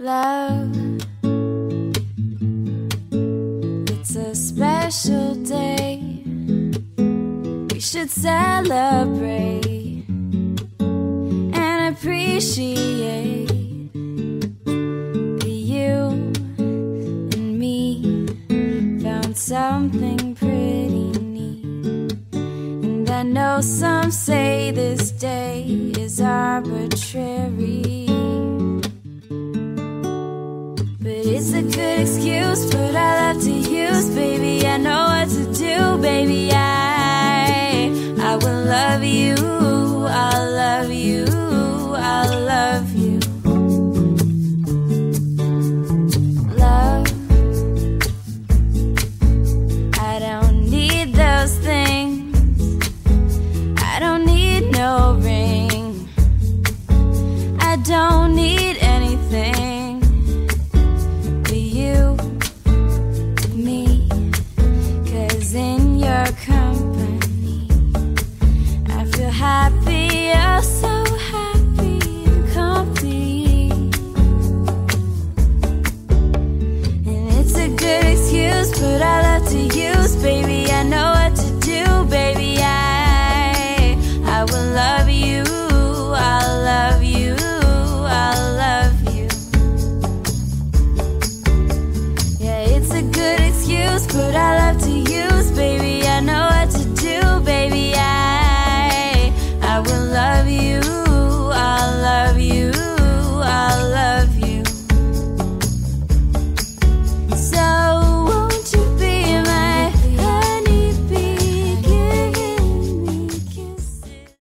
Love, it's a special day. We should celebrate and appreciate that you and me found something pretty neat. And I know some say this day is arbitrary, it's a good excuse, but I love to use, baby. I know what to do, baby. I will love you, I'll love you, I'll love you. Love, I don't need those things. I don't need no ring. I don't